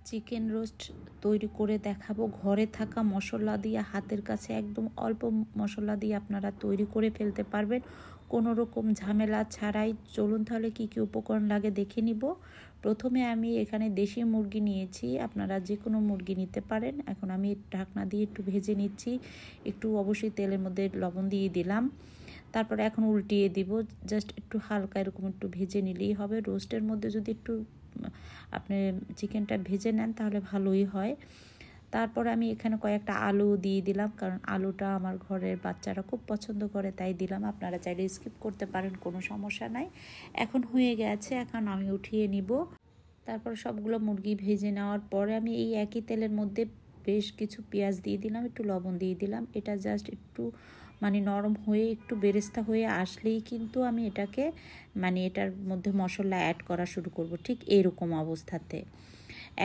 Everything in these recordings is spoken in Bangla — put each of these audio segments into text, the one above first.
চিকেন রোস্ট তৈরি করে দেখাবো ঘরে থাকা মশলা দিয়ে, হাতের কাছে একদম অল্প মশলা দিয়ে আপনারা তৈরি করে ফেলতে পারবেন কোনো রকম ঝামেলা ছাড়াই। চলুন তাহলে কি কি উপকরণ লাগে দেখে নিব। প্রথমে আমি এখানে দেশি মুরগি নিয়েছি, আপনারা যে কোনো মুরগি নিতে পারেন। এখন আমি ঢাকনা দিয়ে একটু ভেজে নিচ্ছি, একটু অবশ্যই তেলের মধ্যে লবণ দিয়ে দিলাম। তারপরে এখন উল্টিয়ে দিব, জাস্ট একটু হালকা এরকম একটু ভেজে নিলেই হবে। রোস্টের মধ্যে যদি একটু আপনি চিকেনটা ভেজে নেন তাহলে ভালোই হয়। তারপরে আমি এখানে কয়েকটা আলু দিয়ে দিলাম, কারণ আলুটা আমার ঘরের বাচ্চারা খুব পছন্দ করে, তাই দিলাম। আপনারা চাইলে স্কিপ করতে পারেন, কোনো সমস্যা নাই। এখন হয়ে গেছে, এখন আমি উঠিয়ে নিব। তারপর সবগুলো মুরগি ভেজে নেওয়ার পরে আমি এই একই তেলের মধ্যে বেশ কিছু পেঁয়াজ দিয়ে দিলাম, একটু লবণ দিয়ে দিলাম। এটা জাস্ট একটু নরম হয়ে একটু বেরেস্তা হয়ে আসলেই কিন্তু আমি এটাকে এটার মধ্যে মশলা অ্যাড করা শুরু করব, ঠিক এরকম অবস্থাতে।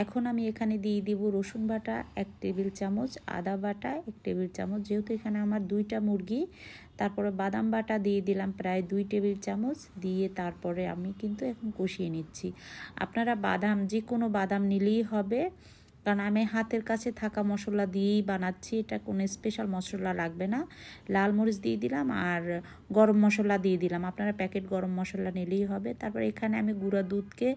এখন আমি এখানে দিয়ে দিব রসুন বাটা 1 টেবিল চামচ, আদা বাটা 1 টেবিল চামচ, যেহেতু এখানে আমার 2টা মুরগি। তারপরে বাদাম বাটা দিয়ে দিলাম প্রায় 2 টেবিল চামচ, দিয়ে তারপরে আমি কিন্তু এখন কষিয়ে নিচ্ছি। আপনারা বাদাম যে কোনো বাদাম নিলেই হবে, কারণ আমি হাতের কাছে থাকা মশলা দিয়েই বানাচ্ছি, এটা কোনো স্পেশাল মশলা লাগবে না। লাল মরিচ দিয়ে দিলাম আর গরম মশলা দিয়ে দিলাম, আপনারা প্যাকেট গরম মশলা নিলেই হবে। তারপর এখানে আমি গুঁড়া দুধকে,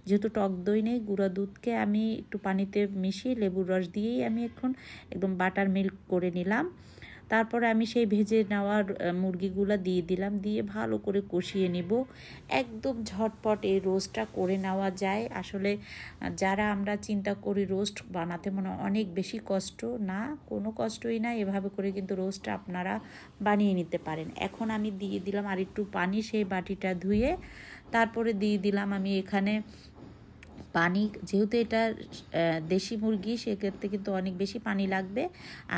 যেহেতু টক দই নেই, গুঁড়া দুধকে আমি একটু পানিতে মিশিয়ে লেবুর রস দিয়েই আমি এখন একদম বাটার মিল্ক করে নিলাম। তারপরে আমি সেই ভেজে নেওয়ার মুরগিগুলো দিয়ে দিলাম, দিয়ে ভালো করে কষিয়ে নিব। একদম ঝটপট এই রোস্টটা করে নেওয়া যায়। আসলে যারা আমরা চিন্তা করি রোস্ট বানাতে মনে অনেক বেশি কষ্ট, না, কোনো কষ্টই না। এভাবে করে কিন্তু রোস্টটা আপনারা বানিয়ে নিতে পারেন। এখন আমি দিয়ে দিলাম আর একটু পানি, সেই বাটিটা ধুয়ে। তারপরে দিয়ে দিলাম আমি এখানে পানি, যেহেতু এটা দেশি মুরগি সেক্ষেত্রে কিন্তু অনেক বেশি পানি লাগবে।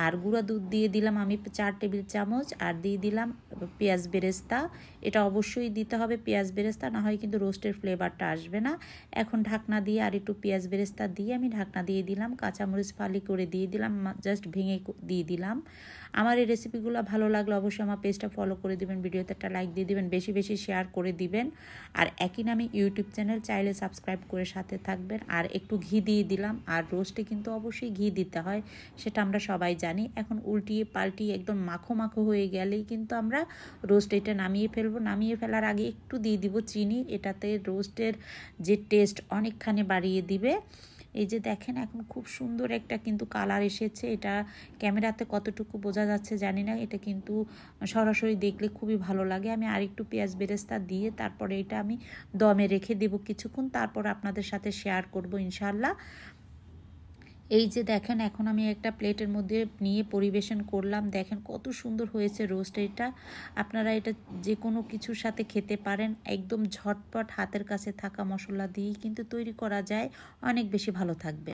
আর গুঁড়া দুধ দিয়ে দিলাম আমি 4 টেবিল চামচ, আর দিয়ে দিলাম পেঁয়াজ বেরেস্তা। এটা অবশ্যই দিতে হবে পেঁয়াজ বেরেস্তা, না হয় কিন্তু রোস্টের ফ্লেভারটা আসবে না। এখন ঢাকনা দিয়ে আর একটু পেঁয়াজ বেরেস্তা দিয়ে আমি ঢাকনা দিয়ে দিলাম। কাঁচামরিচ ফালি করে দিয়ে দিলাম, জাস্ট ভেঙে দিয়ে দিলাম। আমার এই রেসিপিগুলো ভালো লাগলে অবশ্যই আমার পেজটা ফলো করে দিবেন, ভিডিওতে একটা লাইক দিয়ে দিবেন, বেশি বেশি শেয়ার করে দিবেন। আর একই নামে ইউটিউব চ্যানেল, চাইলে সাবস্ক্রাইব করে সাথে থাকবেন। আর একটু ঘি দিয়ে দিলাম, আর রোস্টে কিন্তু অবশ্যই ঘি দিতে হয়, সেটা আমরা সবাই জানি। এখন উল্টিয়ে পাল্টিয়ে একদম মাখো মাখো হয়ে গেলেই কিন্তু আমরা রোস্ট এটা নামিয়ে ফেলবো। নামিয়ে ফেলার আগে একটু দিয়ে দিব চিনি, এটাতে রোস্টের যে টেস্ট অনেকখানি বাড়িয়ে দিবে। এই যে দেখেন এখন খুব সুন্দর একটা কিন্তু কালার এসেছে। এটা ক্যামেরাতে কতটুকু বোঝা যাচ্ছে জানি না, এটা কিন্তু সরাসরি দেখলে খুবই ভালো লাগে। আমি আরেকটু পেঁয়াজ বেরেস্তা দিয়ে তারপরে এটা আমি দমে রেখে দেব কিছুক্ষণ, তারপর আপনাদের সাথে শেয়ার করব ইনশাল্লাহ। এই যে দেখেন এখন আমি একটা প্লেটের মধ্যে নিয়ে পরিবেশন করলাম। দেখেন কত সুন্দর হয়েছে রোস্ট। এটা আপনারা এটা যে কোনো কিছুর সাথে খেতে পারেন, একদম ঝটপট হাতের কাছে থাকা মশলা দিয়েই কিন্তু তৈরি করা যায়, অনেক বেশি ভালো থাকবে।